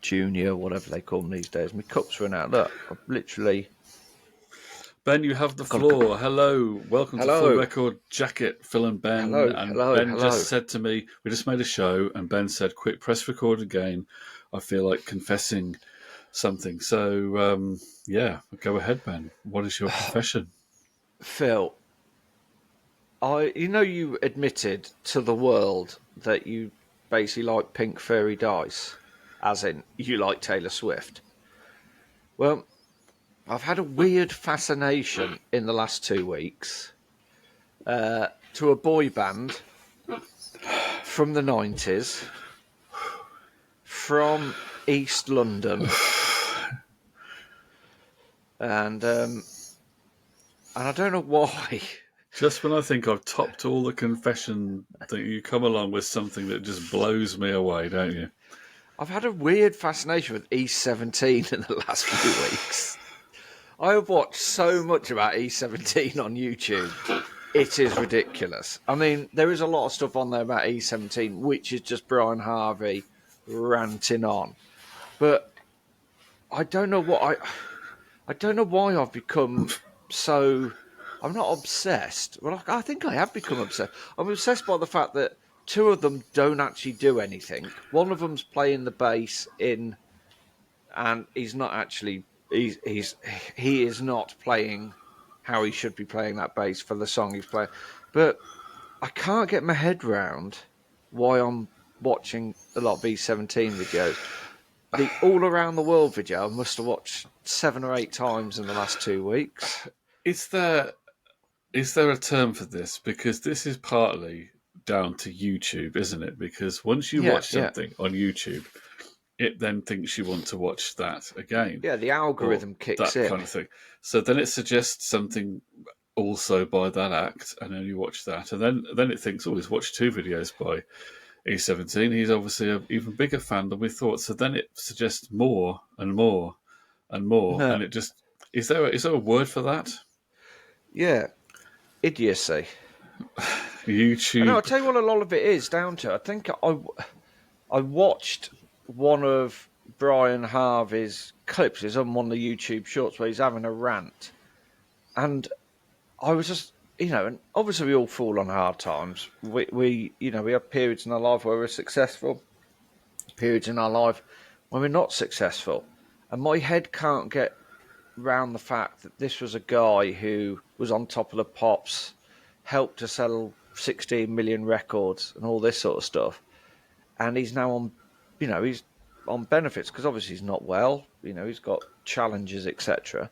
Junior, whatever they call them these days. My cup's run out. Look, I've literally... Ben, you have the floor. Hello. Welcome to Full Hello. Record Jacket, Phil and Ben. Hello, And hello, Ben hello. just said to me, we just made a show, and Ben said, quick, press record again. I feel like confessing something. So, go ahead, Ben. What is your confession? Phil, you admitted to the world that you basically like Pink Fairy Dice, as in you like Taylor Swift. Well, I've had a weird fascination in the last 2 weeks to a boy band from the 90s, from East London, and I don't know why. Just when I think I've topped all the confession, that you come along with something that just blows me away, don't you? I've had a weird fascination with E17 in the last few weeks. I have watched so much about E17 on YouTube. It is ridiculous. I mean, there is a lot of stuff on there about E17, which is just Brian Harvey ranting on. But I don't know I don't know why I've become so... I'm not obsessed. Well, I think I have become obsessed. I'm obsessed by the fact that two of them don't actually do anything. One of them's playing the bass and he's not actually... He is not playing how he should be playing that bass for the song he's playing. But I can't get my head round why I'm watching a lot of E17 videos. The All Around the World video I must have watched 7 or 8 times in the last 2 weeks. Is there a term for this? Because this is partly down to YouTube, isn't it? Because once you watch something on YouTube, it then thinks you want to watch that again. Yeah, the algorithm kicks in. That kind of thing. So then it suggests something also by that act, and then you watch that. And then it thinks, oh, he's watched 2 videos by E17. He's obviously an even bigger fan than we thought. So then it suggests more and more and more. No. And it just... Is there a word for that? Yeah, idiocy. YouTube. No, I'll tell you what a lot of it is down to. I think I watched one of Brian Harvey's clips. It's on one of the YouTube shorts where he's having a rant. And I was just, and obviously we all fall on hard times. We have periods in our life where we're successful, periods in our life when we're not successful. And my head can't get round the fact that this was a guy who was on top of the pops, helped to sell 16 million records and all this sort of stuff. And he's now on, he's on benefits because obviously he's not well. He's got challenges, etc.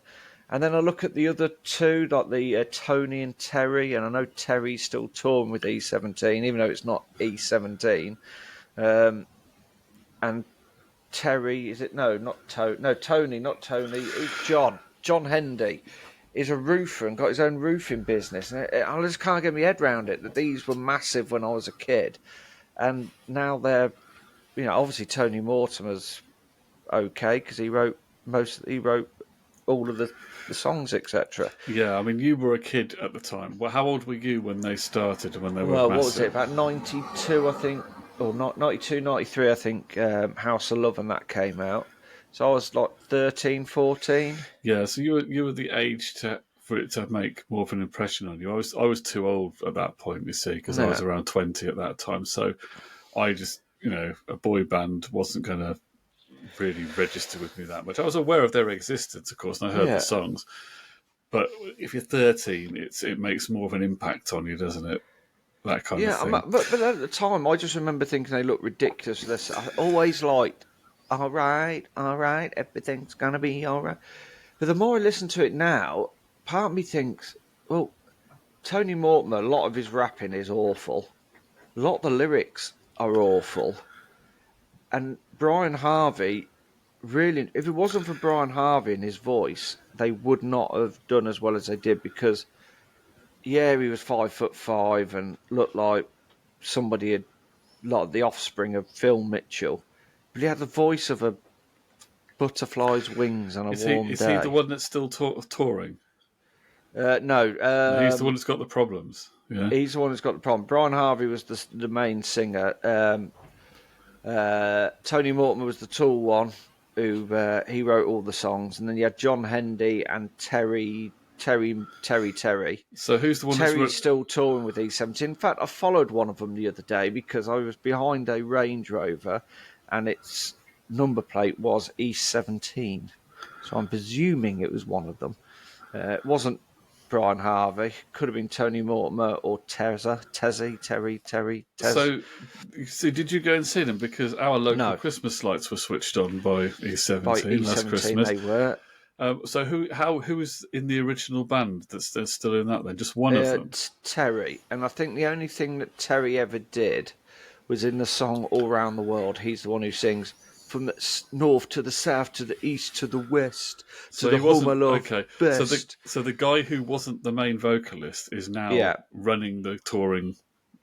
And then I look at the other two, like the Tony and Terry, and I know Terry's still touring with E17, even though it's not E17. And Terry, is it? No, not Tony. No, Tony, not Tony. It's John. John Hendy is a roofer and got his own roofing business. And I just can't get my head around it, that these were massive when I was a kid. And now they're, obviously Tony Mortimer's okay because he wrote all of the songs, etc. Yeah, I mean, you were a kid at the time. Well, how old were you when they started, when they were massive? What was it, about 92, I think, or not 92, 93, I think, House of Love and that came out. So I was like 13, 14. Yeah, so you were the age for it to make more of an impression on you. I was too old at that point, you see, because I was around 20 at that time. So I just, a boy band wasn't going to really register with me that much. I was aware of their existence, of course, and I heard the songs. But if you're 13, it makes more of an impact on you, doesn't it? That kind of thing. But at the time, I just remember thinking they looked ridiculous. I always liked, all right, everything's going to be all right. But the more I listen to it now, part of me thinks, well, Tony Mortimer, a lot of his rapping is awful. A lot of the lyrics are awful. And Brian Harvey, really, if it wasn't for Brian Harvey and his voice, they would not have done as well as they did because, he was 5'5" and looked like somebody had, like the offspring of Phil Mitchell. But he had the voice of a butterfly's wings on a warm day. Is he the one that's still touring? No. He's the one that's got the problems. Yeah. He's the one that's got the problem. Brian Harvey was the main singer. Tony Mortimer was the tall one who he wrote all the songs, and then you had John Hendy and Terry. So who's the one that's Terry's still touring with E17. In fact, I followed one of them the other day because I was behind a Range Rover and its number plate was E17. So I'm presuming it was one of them. It wasn't Brian Harvey. Could have been Tony Mortimer or Terry. So did you go and see them? Because our local Christmas lights were switched on by E17, By E17 last Christmas. they were. So who was in the original band that's still in that then? Just one of them? Terry. And I think the only thing that Terry ever did was in the song All Around the World. He's the one who sings from the north to the south to the east to the west to the home I love best. So the guy who wasn't the main vocalist is now running the touring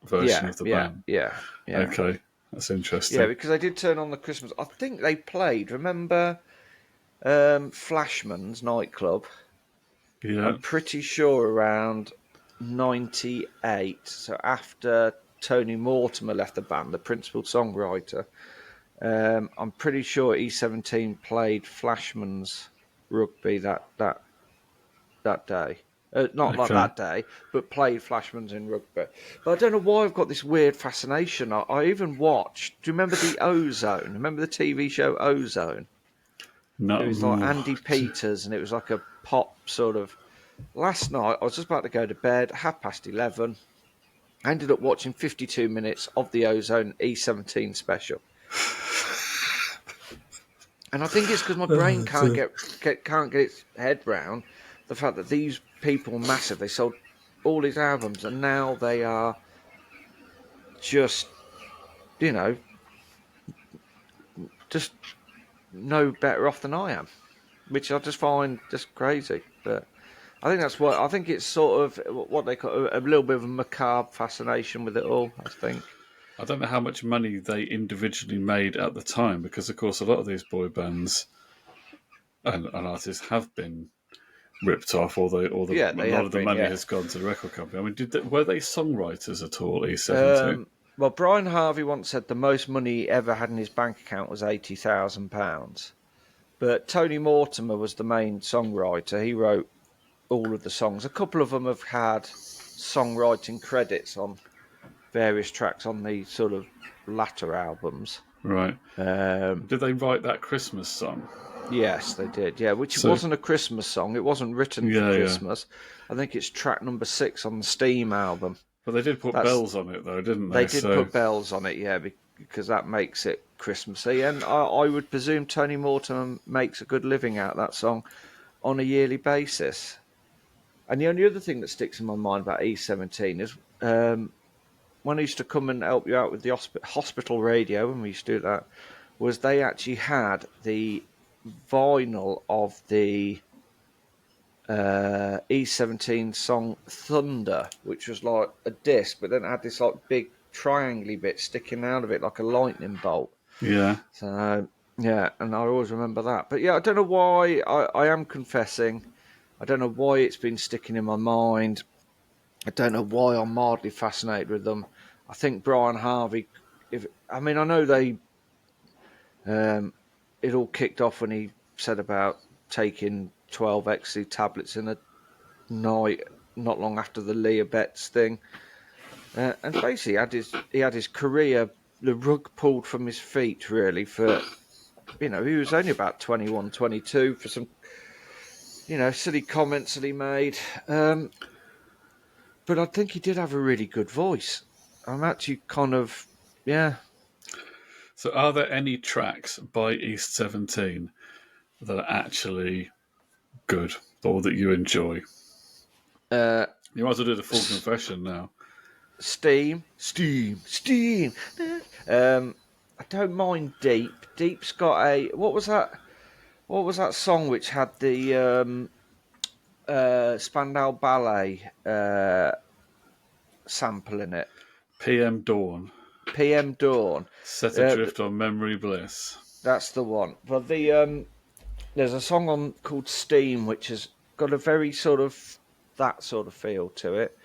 version of the band. Yeah. Okay, that's interesting. Yeah, because they did turn on the Christmas. I think they played. Remember Flashman's nightclub? Yeah, I'm pretty sure around 98. So after Tony Mortimer left the band, the principal songwriter, I'm pretty sure E17 played Flashman's rugby that day. Not that day, but played Flashman's in rugby. But I don't know why I've got this weird fascination. I even watched. Do you remember the Ozone? Remember the TV show Ozone? No. It was like Andy Peters, and it was like a pop sort of. Last night, I was just about to go to bed, 11:30. I ended up watching 52 minutes of the Ozone E17 special. And I think it's because my brain can't get its head round the fact that these people are massive. They sold all these albums, and now they are just, just no better off than I am, which I just find just crazy. But I think that's what I think it's sort of what they call a little bit of a macabre fascination with it all. I think. I don't know how much money they individually made at the time, because of course a lot of these boy bands and artists have been ripped off, a lot of the money has gone to the record company. I mean, were they songwriters at all? E17. Well, Brian Harvey once said the most money he ever had in his bank account was £80,000. But Tony Mortimer was the main songwriter. He wrote all of the songs. A couple of them have had songwriting credits on various tracks on the sort of latter albums. Right. Did they write that Christmas song? Yes, they did. Yeah, which wasn't a Christmas song. It wasn't written for Christmas. I think it's track number 6 on the Steam album. But they did put bells on it, though, didn't they? They did put bells on it, yeah, because that makes it Christmassy. And I would presume Tony Mortimer makes a good living out of that song on a yearly basis. And the only other thing that sticks in my mind about E17 is when I used to come and help you out with the hospital radio, when we used to do that, was they actually had the vinyl of the E17 song Thunder, which was like a disc, but then it had this like big triangle bit sticking out of it like a lightning bolt. Yeah. So, yeah, and I always remember that. But yeah, I don't know why, I am confessing, I don't know why it's been sticking in my mind. I don't know why I'm mildly fascinated with them. I think Brian Harvey, I know they, it all kicked off when he said about taking 12 ecstasy tablets in a night, not long after the Leah Betts thing. And basically he had his career, the rug pulled from his feet, really, for, he was only about 21, 22 for some, silly comments that he made. But I think he did have a really good voice. I'm actually kind of, yeah. So are there any tracks by E17 that are actually good or that you enjoy? You might as well do the full confession now. Steam. I don't mind Deep. Deep's got a, what was that song which had the Spandau Ballet sample in it? PM Dawn. Set Adrift on Memory Bliss. That's the one. But there's a song called Steam, which has got a very sort of that sort of feel to it.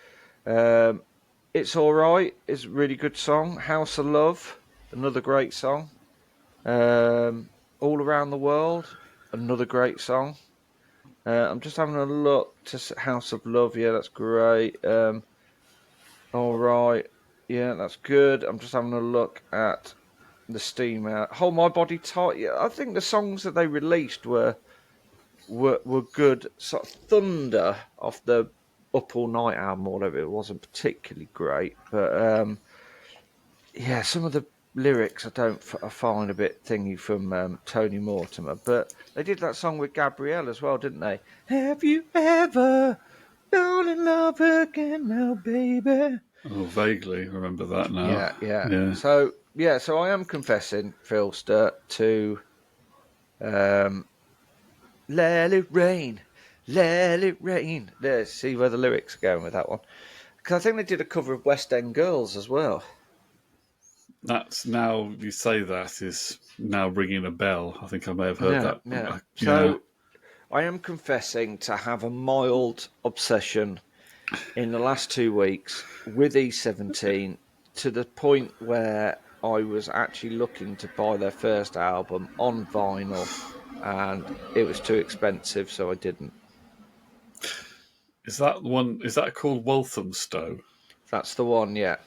It's Alright. It's a really good song. House of Love. another great song. All Around the World, another great song. I'm just having a look to House of Love. Yeah, that's great. All right. Yeah, that's good. I'm just having a look at the Steam out. Hold My Body Tight. Yeah, I think the songs that they released were good. Sort of Thunder off the Up All Night album, or whatever. It wasn't particularly great, but yeah, some of the lyrics I find a bit thingy from Tony Mortimer. But they did that song with Gabrielle as well, didn't they? Have you ever fallen in love again now, baby? Oh, vaguely remember that now. Yeah, yeah. Yeah. So I am confessing, Phil Sturt, to um, Let It Rain, Let It Rain. Let's see where the lyrics are going with that one. Because I think they did a cover of West End Girls as well. That's now you say that is now ringing a bell. I think I may have heard that. Yeah. Yeah. So I am confessing to have a mild obsession in the last 2 weeks with E17 to the point where I was actually looking to buy their first album on vinyl, and it was too expensive, so I didn't. Is that one? Is that called Walthamstow? That's the one, yeah.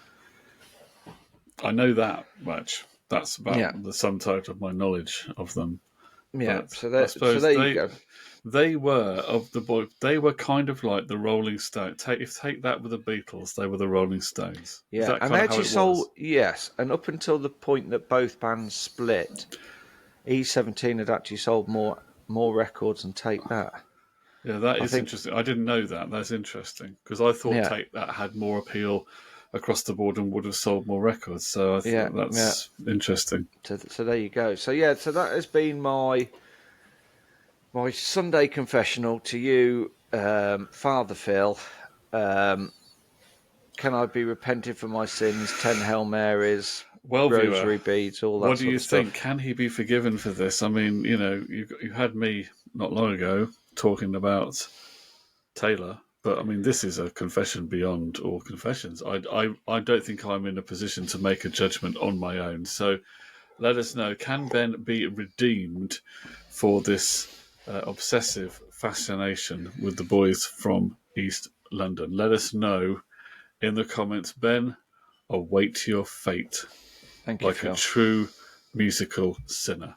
I know that much. That's Yeah. about the sum total of my knowledge of them. Yeah, But so I suppose there you go. they were of the boy. They were kind of like the Rolling Stones. Take that with the Beatles. They were the Rolling Stones. Yeah, Is that and kind they of how actually it sold, was? yes, and up until the point that both bands split, E17 had actually sold more records than Take That. Yeah, that I is think, interesting. I didn't know that. That's interesting because I thought yeah, Take That had more appeal across the board and would have sold more records. So I yeah, thought yeah. that's interesting. So there you go. So yeah, so that has been my Sunday confessional to you, Father Phil. Can I be repented for my sins? 10 Hail Marys, Well, viewer, rosary beads, all that what do sort you of think? stuff. Can he be forgiven for this? I mean, you had me not long ago talking about Taylor, but I mean, this is a confession beyond all confessions. I don't think I'm in a position to make a judgment on my own. So let us know: can Ben be redeemed for this obsessive fascination with the boys from East London? Let us know in the comments. Ben, await your fate Thank you, like a Phil. true musical sinner.